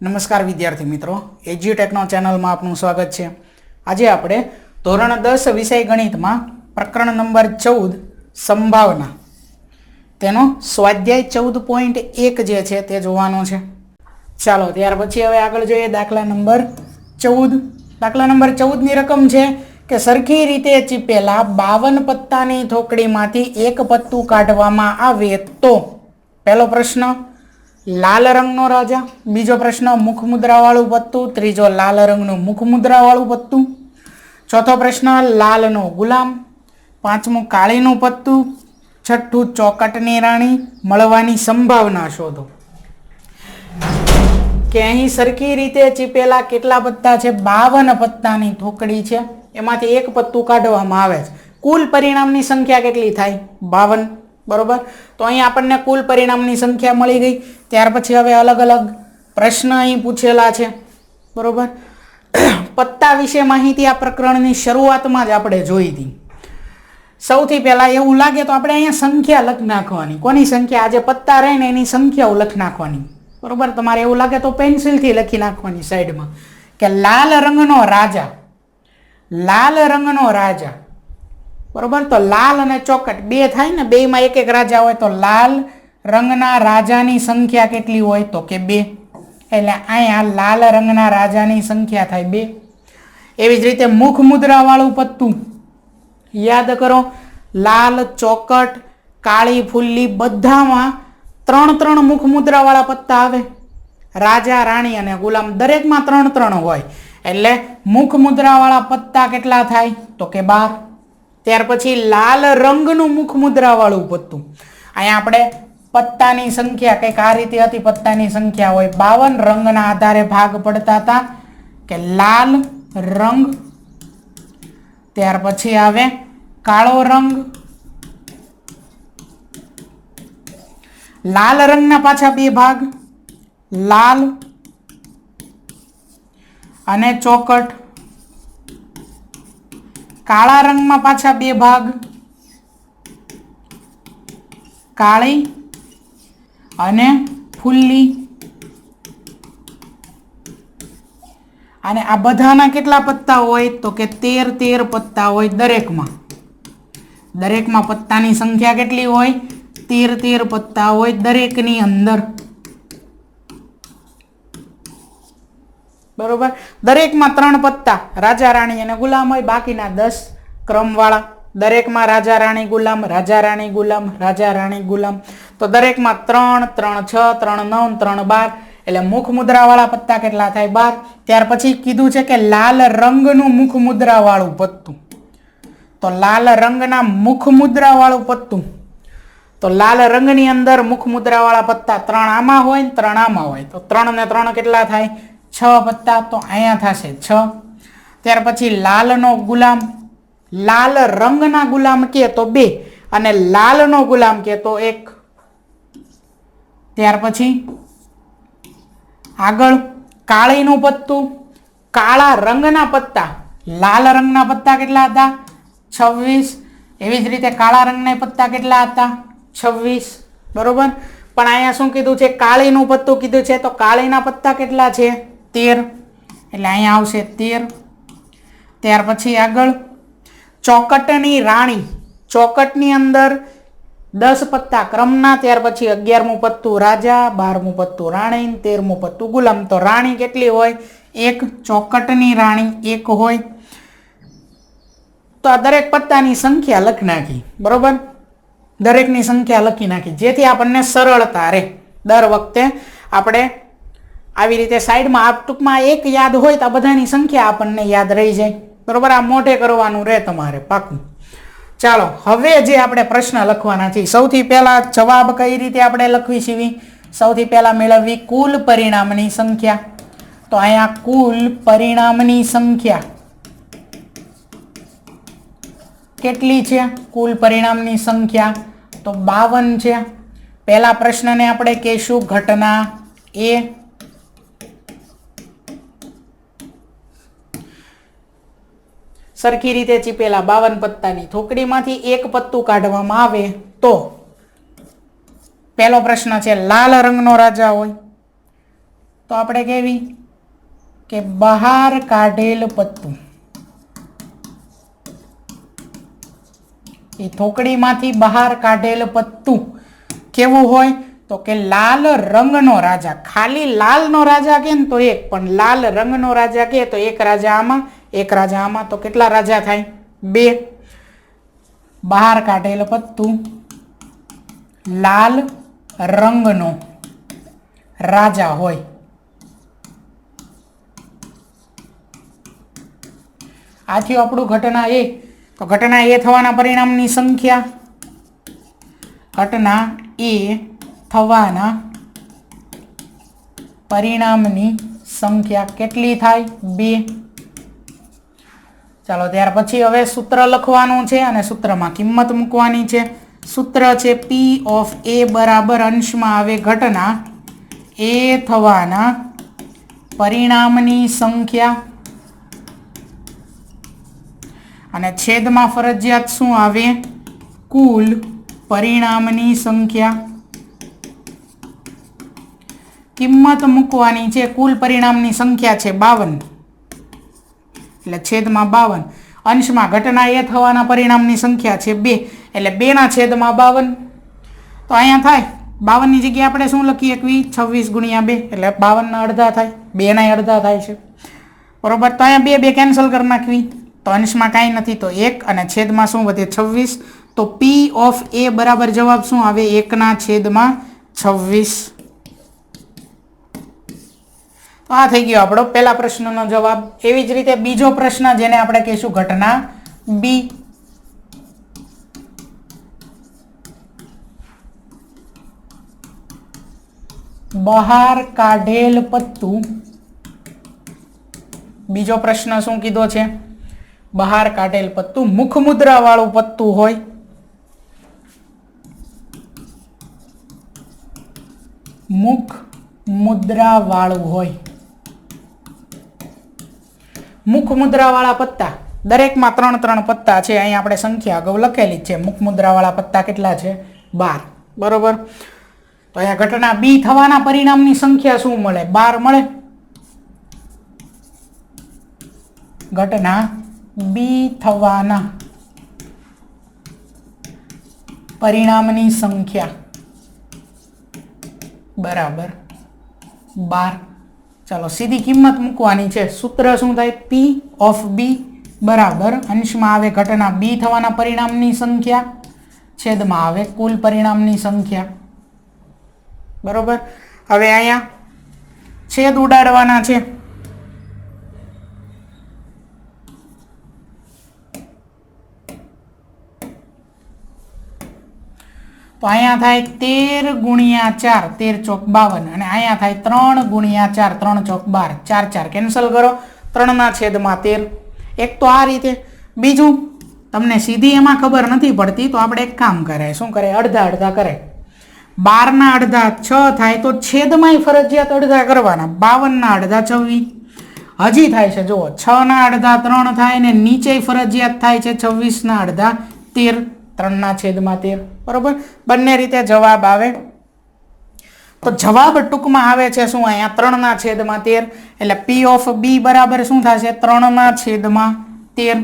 નમસ્કાર વિદ્યાર્થી મિત્રો, એજ્યુટેકનો ચેનલમાં આપનું સ્વાગત છે। આજે આપણે ધોરણ 10 વિષય ગણિતમાં પ્રકરણ નંબર 14 સંભાવના તેનો સ્વાધ્યાય 14.1 જે છે તે જોવાનો છે। ચાલો ત્યાર પછી હવે આગળ જોઈએ દાખલા નંબર 14। દાખલા નંબર 14 ની રકમ છે કે સરખી રીતે ચીપેલા 52 પત્તાની થોકડીમાંથી એક પત્તું કાઢવામાં આવે તો પહેલો પ્રશ્ન લાલ રંગનો રાજા, બીજો પ્રશ્ન મુખ મુદ્રા વાળું પત્તું, ત્રીજો લાલ રંગનું મુખ મુદ્રા વાળું પત્તું, ચોથો પ્રશ્ન લાલનો ગુલામ, પાંચમું કાળીનું પત્તું, છઠ્ઠું ચોકટની રાણી મળવાની સંભાવના શોધો। કે અહીં સરખી રીતે ચીપેલા કેટલા પત્તા છે? 52 પત્તાની થોકડી છે, એમાંથી એક પત્તું કાઢવામાં આવે છે। કુલ પરિણામની સંખ્યા કેટલી થાય? 52, બરોબર। તો અહીં આપણને કુલ પરિણામની સંખ્યા મળી ગઈ। ત્યાર પછી હવે અલગ અલગ પ્રશ્ન અહીં પૂછેલા છે, બરોબર। પત્તા વિશે માહિતી આ પ્રકરણની શરૂઆતમાં જ આપણે જોઈ હતી। સૌથી પહેલા એવું લાગે તો આપણે અહીંયા સંખ્યા લખી નાખવાની। કોની સંખ્યા? આજે પત્તા રહે ને એની સંખ્યાઓ લખી નાખવાની, બરોબર। તમારે એવું લાગે તો પેન્સિલથી લખી નાખવાની સાઈડમાં કે લાલ રંગનો રાજા, લાલ રંગનો રાજા, બરોબર। તો લાલ અને ચોકટ બે થાય ને, બેમાં એક એક રાજા હોય તો લાલ રંગના રાજાની સંખ્યા કેટલી હોય? તો કે 2, એટલે અહીંયા લાલ રંગના રાજાની સંખ્યા થાય 2। એવી જ રીતે મુખ મુદ્રા વાળું પત્તું યાદ કરો, લાલ, ચોકટ, કાળી ફુલ્લી બધામાં 3 મુખ મુદ્રા વાળા પત્તા આવે। રાજા, રાણી અને ગુલામ દરેકમાં 3 હોય, એટલે મુખ મુદ્રા વાળા પત્તા કેટલા થાય? તો કે 12। ત્યાર પછી લાલ રંગનું મુખ મુદ્રા વાળું પત્તું, અહીંયા આપણે પત્તાની સંખ્યા કંઈક આ રીતે હતી। પત્તાની સંખ્યા હોય 52, રંગના આધારે ભાગ પડતા હતા કે લાલ રંગ, ત્યાર પછી આવે કાળો રંગ, લાલ રંગના પાછા 2 ભાગ, લાલ અને ચોકટ, કાળા રંગમાં પાછા 2 ભાગ, કાળી અને ફુલ્લી। અને આ બધાના કેટલા પત્તા હોય? તો કે 13 પત્તા હોય દરેકમાં। દરેકમાં પત્તાની સંખ્યા કેટલી હોય? 13 પત્તા હોય દરેકની અંદર, બરોબર। દરેકમાં 3 પત્તા રાજા, રાણી અને ગુલામ હોય, બાકીના 10 ક્રમવાળા। દરેકમાં રાજા, રાણી, ગુલામ, રાજા, રાણી, ગુલામ, રાજા, રાણી, ગુલામ। તો દરેકમાં 3, 3, 6, 3, 9, 3, 12, એટલે મુખ મુદ્રા વાળા પત્તા કેટલા થાય? 12। ત્યાર પછી કીધું છે કે લાલ રંગનું મુખ મુદ્રા વાળું પત્તું, તો લાલ રંગના મુખ મુદ્રા વાળું પત્તું, તો લાલ રંગની અંદર મુખ મુદ્રા વાળા પત્તા 3 આમાં હોય ને 3 આમાં હોય, તો 3 ને 3 કેટલા થાય? 6 પત્તા, તો અહીંયા થશે 6। ત્યાર પછી લાલનો ગુલામ, લાલ રંગના ગુલામ કે તો 2 અને લાલનો ગુલામ કે તો 1। ત્યાર પછી આગળ કાળીનું પત્તું, કાળા રંગના પત્તા, લાલ રંગના પત્તા કેટલા હતા? 26। એવી જ રીતે કાળા રંગના પત્તા કેટલા હતા? 26, બરોબર। પણ અહીંયા શું કીધું છે? કાળીનું પત્તું કીધું છે, તો કાળીના પત્તા કેટલા છે? 13, એટલે અહીંયા આવશે 13। ત્યાર પછી આગળ ચોકટની રાણી, ચોકટની અંદર 10 પત્તા ક્રમના, ત્યાર પછી 11મું પત્તું રાજા, 12મું પત્તું રાણી, 13મું પત્તું ગુલામ। તો રાણી કેટલી હોય? 1, ચોકટની રાણી 1 હોય। તો આ દરેક પત્તાની સંખ્યા લખી નાખી, બરોબર। દરેકની સંખ્યા લખી નાખી, જેથી આપણને સરળતા રહે। દર વખતે આપણે આવી રીતે સાઈડમાં આ ટૂંકમાં એક યાદ હોય તો આ બધાની સંખ્યા આપણને યાદ રહી જાય, બરોબર। આ મોઢે કરવાનું રહે તમારે પાકું। ચાલો હવે જે આપણે પ્રશ્ન લખવાના છે, સૌથી પહેલા જવાબ કઈ રીતે આપણે લખવી છીએ? સૌથી પહેલા મેળવવી કુલ પરિણામની સંખ્યા, તો અહીંયા કુલ પરિણામની સંખ્યા કેટલી છે? કુલ પરિણામની સંખ્યા તો 52 છે। પહેલા પ્રશ્નને આપણે કહીશું ઘટના A, સરખી રીતે ચીપેલા 52 પત્તાની થોકડીમાંથી એક પત્તું કાઢવામાં આવે તો પહેલો પ્રશ્ન છે લાલ રંગનો રાજા હોય, તો આપણે કેવી કે બહાર કાઢેલ પત્તું એ થોકડીમાંથી બહાર કાઢેલ પત્તું કેવું હોય તો કે લાલ રંગનો રાજા. ખાલી લાલનો રાજા કે ને તો એક, પણ લાલ રંગનો રાજા કે તો એક રાજા આમાં એક રાજા આમાં, તો કેટલા રાજા થાય? 2. બહાર કાઢેલ પત્તું લાલ રંગનો રાજા હોય. આ થયું આપણું ઘટના એ. તો ઘટના એ થવાના પરિણામની સંખ્યા, ઘટના એ થવાના પરિણામની સંખ્યા કેટલી થાય? 2. ચાલો ત્યાર પછી હવે સૂત્ર લખવાનું છે અને સૂત્રમાં કિંમત મૂકવાની છે. સૂત્ર છે P ઓફ A બરાબર અંશમાં આવે ઘટના એ થવાના પરિણામની સંખ્યા અને છેદમાં ફરજિયાત શું આવે? કુલ પરિણામની સંખ્યા. કિંમત મૂકવાની છે. કુલ પરિણામની સંખ્યા છે 52, એટલે છેદમાં 52. અંશમાં ઘટના એ થવાના પરિણામની સંખ્યા છે 2, એટલે 2 છેદમાં 52. તો અહીંયા થાય 52 ની જગ્યાએ આપણે શું લખીએ? 26 ગુણ્યા 2, એટલે 52 અડધા થાય, 2 અડધા થાય છે. બરોબર. તો અહીંયા 2 કેન્સલ કરી નાખવી, તો અંશમાં કાંઈ નથી, તો 1 અને છેદમાં શું વધે? 26. તો P ઓફ A બરાબર જવાબ શું આવે? 1/26. તો આ થઈ ગયો આપણો પહેલા પ્રશ્નનો જવાબ. એવી જ રીતે બીજો પ્રશ્ન જેને આપણે કહીશું ઘટના બી. બહાર કાઢેલ પત્તું. બીજો પ્રશ્ન શું કીધો છે? બહાર કાઢેલ પત્તું મુખ મુદ્રા વાળું પત્તું હોય. મુખ મુદ્રા વાળું હોય. મુખ મુદ્રા વાળા પત્તા દરેકમાં 3 પત્તા છે. અહીંયા આપણે સંખ્યા અગાઉ લખેલી જ છે. મુખ મુદ્રા વાળા પત્તા કેટલા છે? 12. બરોબર. તો અહીંયા ઘટના બી થવાના પરિણામની સંખ્યા શું મળે? 12 મળે. ઘટના બી થવાના પરિણામની સંખ્યા બરાબર 12. ચાલો સીધી કિંમત મૂકવાની છે. સૂત્ર શું થાય? P ઓફ B બરાબર અંશમાં આવે ઘટના બી થવાના પરિણામની સંખ્યા, છેદમાં આવે કુલ પરિણામની સંખ્યા. બરોબર. હવે અહીંયા છેદ ઉડાડવાના છે. તો અહીંયા થાય 13 ગુણ્યા 4, 13 ચોક 52, અને અહીંયા થાય 3 ગુણ્યા 4, 3 ચોક 12, 4 4 કેન્સલ કરો, 3/13. એક તો આ રીતે. બીજું તમને સીધી એમાં ખબર નથી પડતી, તો આપણે એક કામ કરાય. શું કરે? અડધા અડધા કરે. 12 અડધા 6 થાય, તો છેદમાંય ફરજિયાત અડધા કરવાના. 52 અડધા 24. હજી થાય છે જુઓ, 6 અડધા 3 થાય ને નીચે ફરજિયાત થાય છે 26 અડધા 13, 3/13. બરોબર. બંને રીતે જવાબ આવે. તો જવાબ ટૂંકમાં આવે છે શું? અહીંયા 3/13. એટલે P ઓફ B બરાબર શું થશે? 3/13.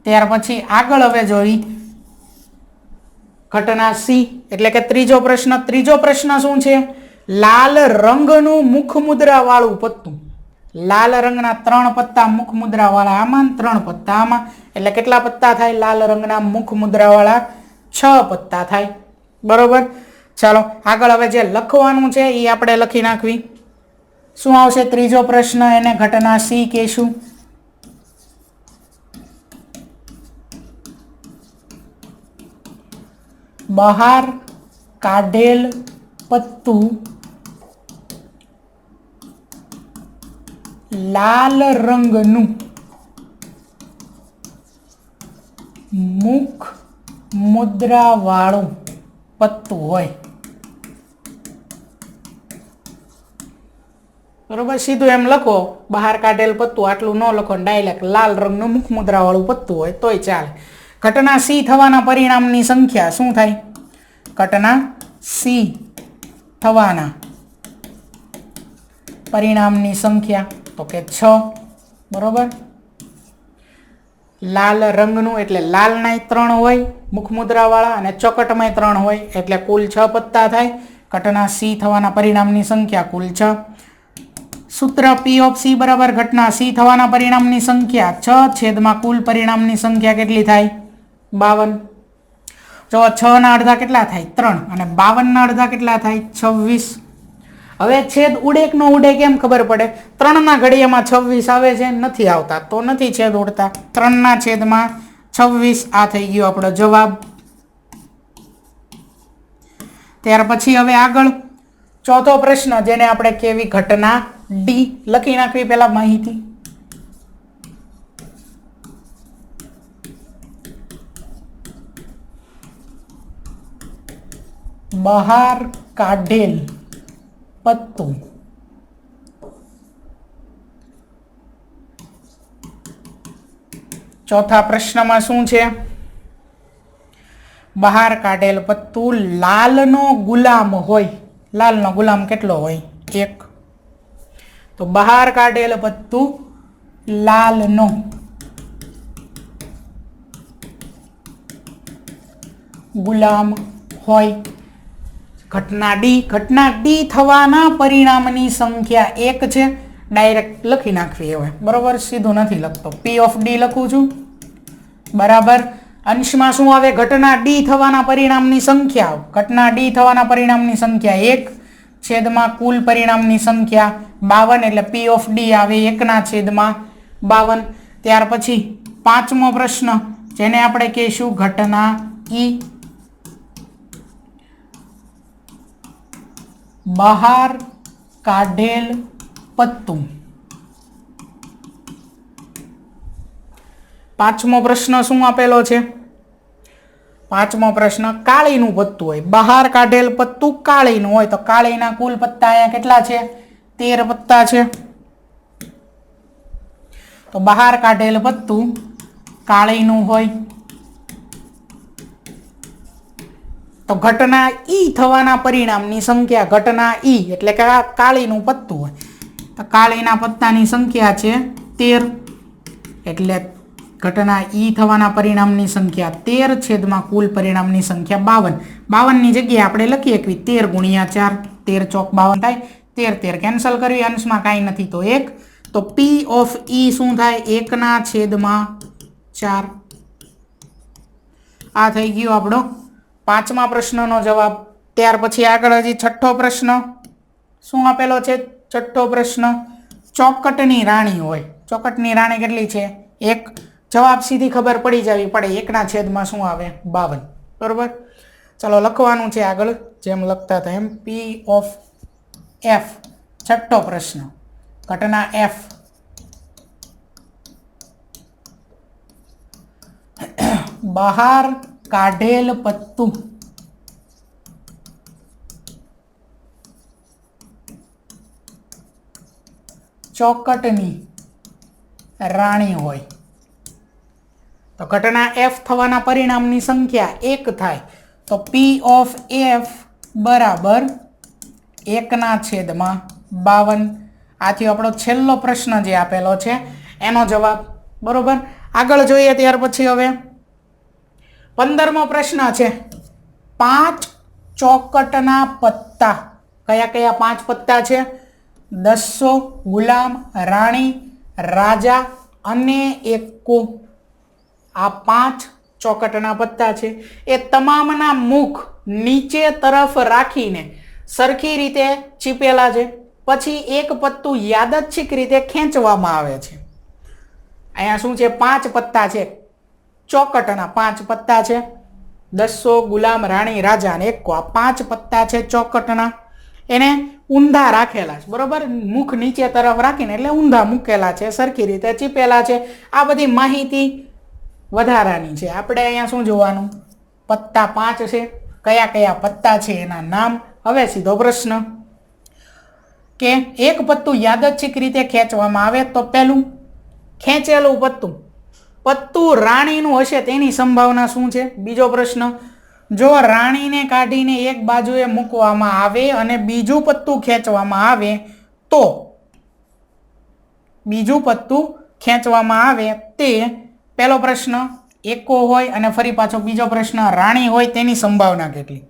ત્યાર પછી આગળ હવે જોઈ ઘટના સી, એટલે કે ત્રીજો પ્રશ્ન. ત્રીજો પ્રશ્ન શું છે? લાલ રંગનું મુખ મુદ્રા વાળું પત્તું. લાલ રંગના 3 પત્તા મુખ મુદ્રા વાળા આમાં, 3 પત્તા આમાં, એટલે કેટલા પત્તા થાય? લાલ રંગના મુખ મુદ્રા વાળા 6 પત્તા થાય. બરોબર. ચાલો આગળ હવે જે લખવાનું છે એ આપણે લખી નાખવી. શું આવશે ત્રીજો પ્રશ્ન? એને ઘટના સી કહેશું. બહાર કાઢેલ પત્તું લાલ રંગનું મુખ મુદ્રા વાળું પત્તું હોય. બરોબર. સીધું એમ લખો, બહાર કાઢેલ પત્તું, આટલું ન લખો, ડાયરેક્ટ લાલ રંગનું મુખ મુદ્રા વાળું પત્તું હોય તોય ચાલે. ઘટના સી થવાના પરિણામની સંખ્યા શું થાય? ઘટના સી થવાના પરિણામની સંખ્યા તો કે 6 બરોબર. લાલ રંગનું એટલે લાલના 3 હોય મુખમુદ્રાવાળા અને ચોકટમાં 3 હોય એટલે કુલ 6 પત્તા થાય. ઘટના સી થવાના પરિણામની સંખ્યા કુલ 6. સૂત્ર પી ઓફ સી બરાબર ઘટના સી થવાના પરિણામની સંખ્યા 6 છેદમાં કુલ પરિણામની સંખ્યા કેટલી થાય 52. જો 6 ના અડધા કેટલા થાય 3 અને 52 ના અડધા કેટલા થાય 26. હવે છેદ ઉડે કે ન ઉડે કેમ ખબર પડે? 3 ના ઘડિયામાં 26 આવે છે નથી આવતા તો નથી છેદ ઉડતા. 3 ના છેદમાં 26 આ થઈ ગયો આપણો જવાબ. ત્યાર પછી હવે આગળ ચોથો પ્રશ્ન જેને આપણે કેવી ઘટના ડી લખી નાખવી પહેલા માહિતી. બહાર કાઢેલ પત્તું ચોથા પ્રશ્નમાં શું છે? બહાર કાઢેલ પત્તું લાલનો ગુલામ હોય. લાલનો ગુલામ કેટલો હોય 1. તો બહાર કાઢેલ પત્તું લાલનો ગુલામ હોય. ઘટના ડી થવાના પરિણામની સંખ્યા 1 છે. ડાયરેક્ટ લખી નાખવી હવે બરોબર, સીધું નથી લખતો. પી ઓફ ડી લખું છું બરાબર. અંશમાં શું આવે? ઘટના ડી થવાના પરિણામની સંખ્યા. ઘટના ડી થવાના પરિણામની સંખ્યા 1 છેદમાં કુલ પરિણામની સંખ્યા 52 એટલે પી ઓફ ડી આવે 1/52. ત્યાર પછી પાંચમો પ્રશ્ન જેને આપણે કહીશું ઘટના ઈ. બહાર કાઢેલ પત્તું. પાંચમો પ્રશ્ન શું આપેલો છે? પાંચમો પ્રશ્ન કાળીનું પત્તું હોય. બહાર કાઢેલ પત્તું કાળીનું હોય તો કાળીના કુલ પત્તા અહીંયા કેટલા છે? 13 પત્તા છે. તો બહાર કાઢેલ પત્તું કાળીનું હોય તો ઘટના ઈ થવાના પરિણામની સંખ્યા. ઘટના ઈ એટલે કે કાળીનું પત્તું હોય તો કાળીના પત્તાની સંખ્યા છે 13 એટલે ઘટના ઈ થવાના પરિણામની સંખ્યા 13 છેદમાં કુલ પરિણામની સંખ્યા 52. 52 ની જગ્યાએ આપણે લખીએ કે 13 ગુણ્યા 4 13 ચોક 52 થાય. 13 કેન્સલ કરવી, અંશમાં કાંઈ નથી તો 1. તો પી ઓફ ઈ શું થાય? 1/4. આ થઈ ગયો આપણો પાંચમા પ્રશ્નનો જવાબ. ત્યાર પછી આગળ હજી છઠ્ઠો પ્રશ્ન શું આપેલો છે? છઠ્ઠો પ્રશ્ન ચોકટની રાણી હોય. ચોકટની રાણી કેટલી છે? 1. જવાબ સીધી ખબર પડી જવી પડે. 1/છેદમાં શું આવે? 52 બરોબર. ચલો લખવાનું છે આગળ જેમ લખતા હતા એમ. પી ઓફ એફ છઠ્ઠો પ્રશ્ન ઘટના એફ. બહાર કાઢેલ પત્તું ચોકટની રાણી હોય તો ઘટના એફ થવાના પરિણામની સંખ્યા 1 થાય. તો પી ઓફ એફ બરાબર 1/52. આથી આપણો છેલ્લો પ્રશ્ન જે આપેલો છે એનો જવાબ બરોબર. આગળ જોઈએ ત્યાર પછી હવે 15મો પ્રશ્ન છે 5 ચોકટના પત્તા. કયા કયા 5 પત્તા છે? દસ્સો, ગુલામ, રાણી, રાજા અને એકો. આ 5 ચોકટના પત્તા છે. એ તમામના મુખ નીચે તરફ રાખીને સરખી રીતે ચીપેલા છે. પછી એક પત્તું યાદચ્છિક રીતે ખેંચવામાં આવે છે. અહીંયા શું છે? 5 પત્તા છે ચોકટના. 5 પત્તા છે દસ્સો, ગુલામ, રાણી, રાજા અને એકો. આ 5 પત્તા છે ચોકટના. એને ઊંધા રાખેલા છે બરોબર. મુખ નીચે તરફ રાખીને એટલે ઊંધા મૂકેલા છે, સરખી રીતે ચીપેલા છે. આ બધી માહિતી વધારાની છે. આપણે અહીંયા શું જોવાનું? પત્તા 5 છે. કયા કયા પત્તા છે એના નામ. હવે સીધો પ્રશ્ન કે એક પત્તું યાદચ્છિક રીતે ખેંચવામાં આવે તો પહેલું ખેંચેલું પત્તું રાણીનું હશે તેની સંભાવના શું છે? બીજો પ્રશ્ન જો રાણીને કાઢીને એક બાજુએ મૂકવામાં આવે અને બીજું પત્તું ખેંચવામાં આવે તો તે પહેલો પ્રશ્ન એકો હોય અને ફરી પાછો બીજો પ્રશ્ન રાણી હોય તેની સંભાવના કેટલી.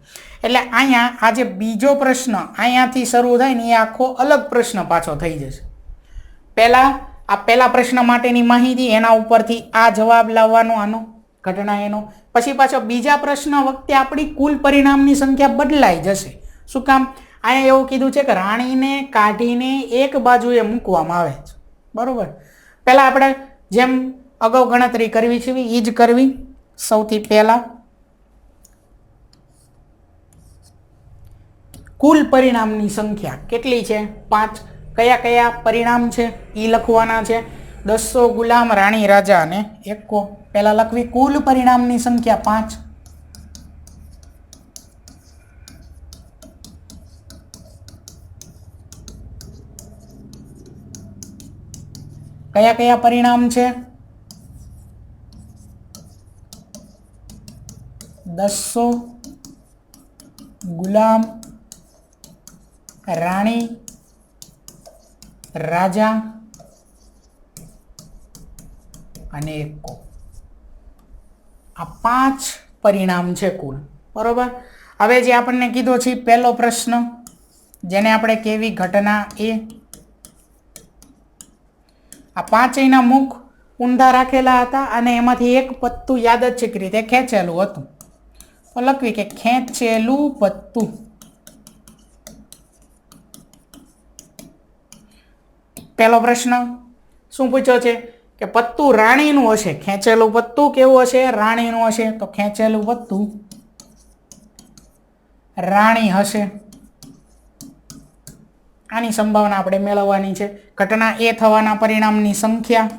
એટલે અહીંયા આ જે બીજો પ્રશ્ન અહીંયાથી શરૂ થાય ને એ આખો અલગ પ્રશ્ન પાછો થઈ જશે. પહેલા પ્રશ્ન માટેની માહિતી, એના ઉપરથી આ જવાબ લાવવાનો આનો ઘટના એનો, પછી પાછો બીજા પ્રશ્ન વખતે આપણી કુલ પરિણામની સંખ્યા બદલાઈ જશે. શું કામ? અહીંયા એવું કીધું છે કે રાણીને કાઢીને એક બાજુએ મૂકવામાં આવે છે. બરોબર. પહેલા આપણે જેમ અગાઉ ગણતરી કરવી છે એ જ કરવી. સૌથી પહેલા કુલ પરિણામની સંખ્યા કેટલી છે? 5. કયા કયા પરિણામ છે એ લખવાના છે. 200 ગુલામ, રાણી, રાજા અને એકો. પહેલા લખવી કુલ પરિણામની સંખ્યા 5. કયા કયા પરિણામ છે? 200 ગુલામ, રાણી, રાજા અને એકો. આ 5 પરિણામ છે કુલ. બરોબર. હવે જે આપણને કીધો છે પહેલો પ્રશ્ન, જેને આપણે કેવી ઘટના એ. આ પાંચેયના મુખ ઊંધા રાખેલા હતા અને એમાંથી એક પત્તું યાદચ્છિક રીતે ખેંચેલું હતું. તો લખવી કે ખેંચેલું પત્તું. પહેલો પ્રશ્ન શું પૂછ્યો છે કે પત્તું રાણીનું હશે. ખેંચેલું પત્તું કેવું હશે? રાણીનું હશે. તો ખેંચેલું પત્તું રાણી હશે. આની સંભાવના આપણે મેળવવાની છે. ઘટના એ થવાના પરિણામની સંખ્યા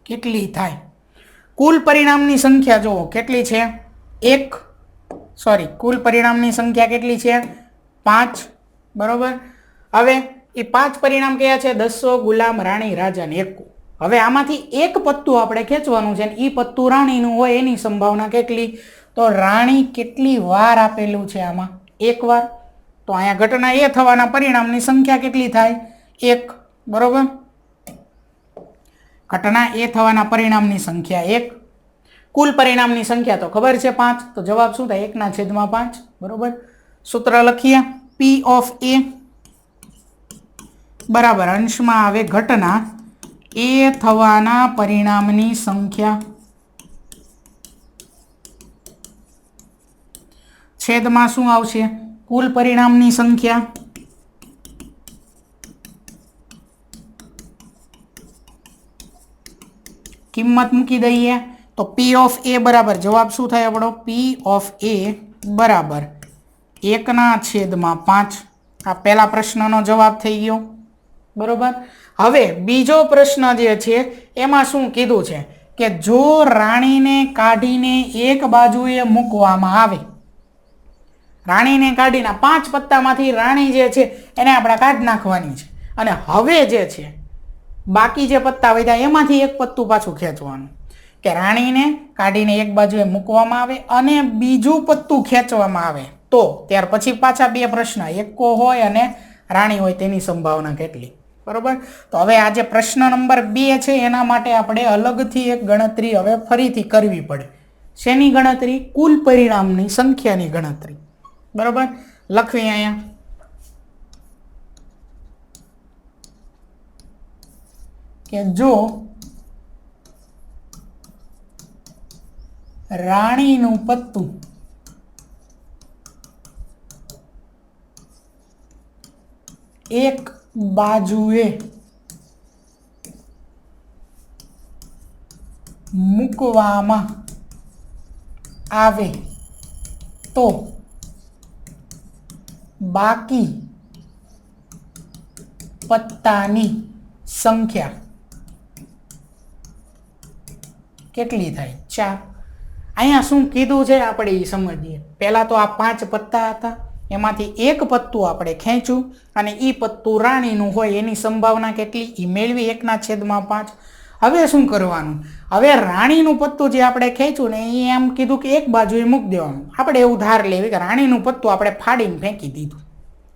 કેટલી થાય? કુલ પરિણામની સંખ્યા જુઓ કેટલી છે? કુલ પરિણામની સંખ્યા કેટલી છે? 5. બરોબર. હવે એ 5 પરિણામ કયા છે? 200 ગુલામ, રાણી, રાજા ને એકો. હવે આમાંથી એક પત્તું આપણે ખેંચવાનું છે અને એ પત્તું રાણીનું હોય એની સંભાવના કેટલી? તો રાણી કેટલી વાર આપેલું છે આમાં? 1 વાર. તો અહીંયા ઘટના એ થવાના પરિણામની સંખ્યા કેટલી થાય? 1. બરોબર. ઘટના એ થવાના પરિણામની સંખ્યા 1. કુલ પરિણામની સંખ્યા તો ખબર છે 5. તો જવાબ શું થાય? 1/5. બરોબર. સૂત્ર લખીએ. P of A બરાબર અંશમાં આવે ઘટના એ થવાના પરિણામની સંખ્યા છેદમાં શું આવશે? કુલ પરિણામની સંખ્યા. કિંમત મૂકી દઈએ તો P of A બરાબર જવાબ શું થાય આપણો? P of A બરાબર 1/5. આ પહેલા પ્રશ્નનો જવાબ થઈ ગયો. બરોબર. હવે બીજો પ્રશ્ન જે છે એમાં શું કીધું છે કે જો રાણીને કાઢીને એક બાજુએ મૂકવામાં આવે, રાણીને કાઢીને 5 પત્તામાંથી રાણી જે છે એને આપણે કાઢી નાખવાની છે અને હવે જે છે બાકી જે પત્તા વધ્યા એમાંથી એક પત્તું પાછું ખેંચવાનું. કે રાણીને કાઢીને એક બાજુએ મૂકવામાં આવે અને બીજું પત્તું ખેંચવામાં આવે તો ત્યાર પછી પાછા 2 પ્રશ્ન, એકો હોય અને રાણી હોય તેની સંભાવના કેટલી? બરોબર. તો હવે આ જે પ્રશ્ન નંબર 2 છે એના માટે આપણે અલગથી એક ગણતરી હવે ફરીથી કરવી પડે. શેની ગણતરી? કુલ પરિણામની સંખ્યાની ગણતરી. બરોબર. લખવી અહીંયા કે જો રાણીનું પત્તું એક બાજુએ મૂકવામાં આવે તો બાકી પત્તાની સંખ્યા કેટલી થાય? 4. અહીંયા શું કીધું છે આપણે એ સમજીએ. પહેલા તો આ 5 પત્તા હતા એમાંથી એક પત્તું આપણે ખેંચ્યું અને એ પત્તું રાણીનું હોય એની સંભાવના કેટલી એ મેળવી 1/5. હવે શું કરવાનું? હવે રાણીનું પત્તું જે આપણે ખેંચ્યું ને એ એમ કીધું કે એક બાજુએ મૂકી દેવાનું. આપણે એવું ધાર લેવી કે રાણીનું પત્તું આપણે ફાડીને ફેંકી દીધું.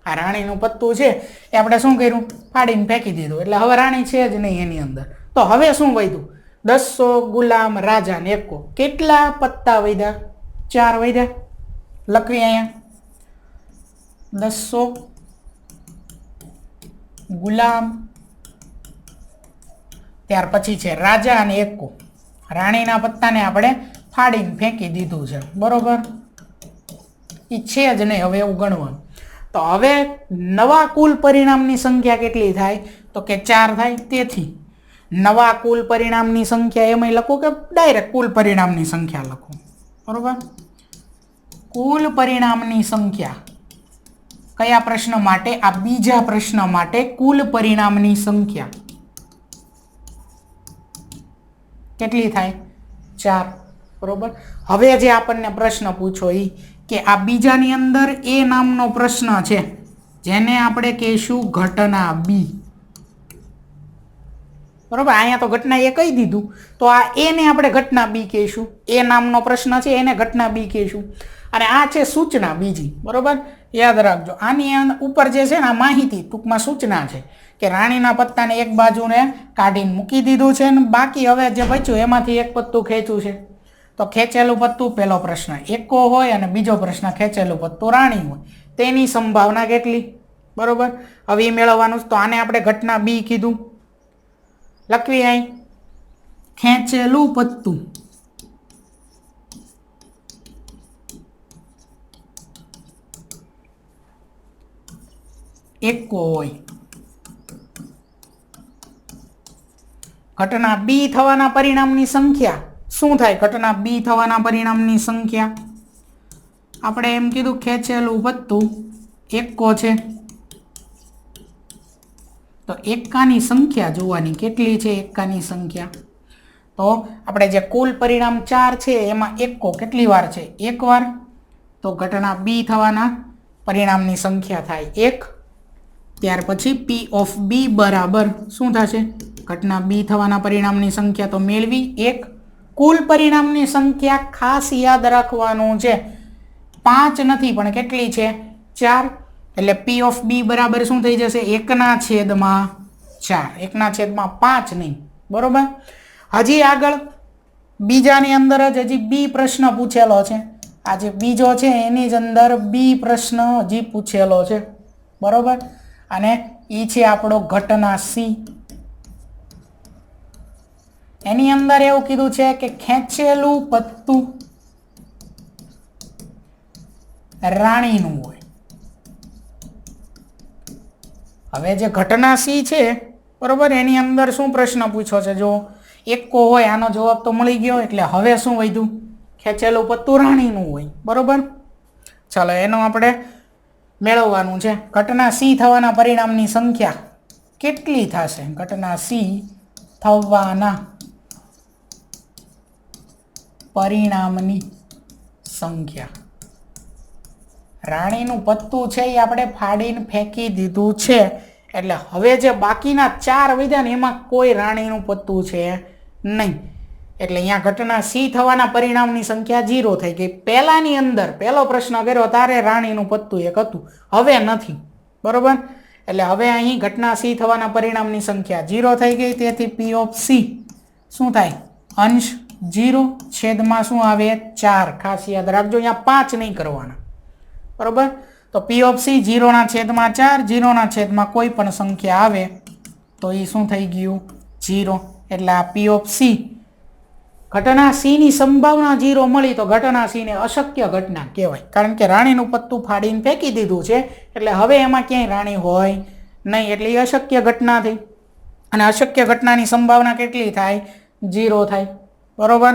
આ રાણીનું પત્તું છે એ આપણે શું કર્યું? ફાડીને ફેંકી દીધું. એટલે હવે રાણી છે જ નહીં એની અંદર. તો હવે શું વધ્યું? 200 ગુલામ રાજા ને એકો. કેટલા પત્તા વધ્યા? 4 વધ્યા. લખવી અહીંયા 200 ગુલામ, ત્યાર પછી છે રાજા અને એકો. રાણીના પત્તાને આપણે ફાડીને ફેંકી દીધું છે, બરોબર? એ છે જ નહીં હવે એવું ગણવાનું. તો હવે નવા કુલ પરિણામની સંખ્યા કેટલી થાય? તો કે 4 થાય. તેથી નવા કુલ પરિણામની સંખ્યા એમાં લખું કે ડાયરેક્ટ કુલ પરિણામની સંખ્યા લખું, બરોબર? કુલ પરિણામની સંખ્યા કયા પ્રશ્ન માટે? આ બીજા પ્રશ્ન માટે કુલ પરિણામની સંખ્યા કેટલી થાય? 4, બરોબર? હવે જે આપણને પ્રશ્ન પૂછો એ કે આ બીજાની અંદર એ નામનો પ્રશ્ન છે જેને આપણે કહીશું ઘટના બી, બરોબર? અહીંયા તો ઘટના એ કહી દીધું, તો આ એને આપણે ઘટના બી કહીશું. એ નામનો પ્રશ્ન છે એને ઘટના બી કહીશું. અને આ છે સૂચના બીજી, બરોબર? યાદ રાખજો. આની ઉપર જે છે ને આ માહિતી ટૂંકમાં સૂચના છે કે રાણીના પત્તાને એક બાજુને કાઢીને મૂકી દીધું છે ને બાકી હવે જે બચ્યું એમાંથી એક પત્તું ખેંચ્યું છે. તો ખેંચેલું પત્તું પહેલો પ્રશ્ન એકો હોય અને બીજો પ્રશ્ન ખેંચેલું પત્તું રાણી હોય. તેની સંભાવના કેટલી? બરોબર? હવે એ મેળવવાનું. તો આને આપણે ઘટના બી કીધું. લખવી અહીં ખેંચેલું પત્તું એકો હોય. ઘટના બી થવાના પરિણામની સંખ્યા શું થાય? ઘટના બી થવાના પરિણામની સંખ્યા આપણે એમ કીધું ખેંચેલું પત્તું એકો છે તો એકાની સંખ્યા જોવાની કેટલી છે? એકાની સંખ્યા. તો આપણે જે કુલ પરિણામ 4 છે એમાં એકો કેટલી વાર છે? 1 વાર. તો ઘટના બી થવાના પરિણામની સંખ્યા થાય 1. ત્યાર પછી પી ઓફ બી બરાબર શું થશે? ઘટના બી થવાના પરિણામની સંખ્યા તો મેળવી 1. કુલ પરિણામની સંખ્યા ખાસ યાદ રાખવાનું છે 5 નથી પણ કેટલી છે? 4. એટલે પી ઓફ બી બરાબર શું થઈ જશે? 1/4. 1/5 નહીં, બરોબર? હજી આગળ બીજાની અંદર જ હજી બી પ્રશ્ન પૂછેલો છે. આ જે બીજો છે એની જ અંદર બી પ્રશ્ન હજી પૂછેલો છે, બરોબર? અને એ છે આપણો ઘટના સી. એની અંદર એવું કીધું છે કે ખેંચેલું પત્તું રાણીનું હોય. હવે જે ઘટના સી છે, બરોબર, એની અંદર શું પ્રશ્ન પૂછ્યો છે? જો એકો હોય આનો જવાબ તો મળી ગયો. એટલે હવે શું વધ્યું? ખેંચેલું પત્તું રાણીનું હોય, બરોબર? ચાલો એનો આપણે મેળવવાનું છે. ઘટના સી થવાના પરિણામની સંખ્યા કેટલી થશે? ઘટના સી થવાના પરિણામની સંખ્યા. રાણીનું પત્તું છે એ આપણે ફાડીને ફેંકી દીધું છે એટલે હવે જે બાકીના 4 વધ્યા ને એમાં કોઈ રાણીનું પત્તું છે નહીં. એટલે અહીંયા ઘટના સી થવાના પરિણામની સંખ્યા 0 થઈ ગઈ. પહેલાની અંદર પહેલો પ્રશ્ન કર્યો ત્યારે રાણીનું પત્તું એક હતું, હવે નથી, બરોબર? એટલે હવે અહીં ઘટના સી થવાના પરિણામની સંખ્યા 0 થઈ ગઈ. તેથી પી ઓફ સી શું થાય? અંશ 0 છેદમાં શું આવે? 4. ખાસ યાદ રાખજો અહીંયા 5 નહીં કરવાના, બરોબર? તો પી ઓફ સી 0/4, 0/માં કોઈ પણ સંખ્યા આવે તો એ શું થઈ ગયું? 0. એટલે આ પી ઓફ સી ઘટના સી ની સંભાવના 0 મળી તો ઘટના સી ને અશક્ય ઘટના કહેવાય. કારણ કે રાણીનું પત્તું ફાડીને ફેંકી દીધું છે એટલે હવે એમાં ક્યાંય રાણી હોય નહીં. એટલે એ અશક્ય ઘટના થઈ અને અશક્ય ઘટનાની સંભાવના કેટલી થાય? 0 થાય, બરોબર?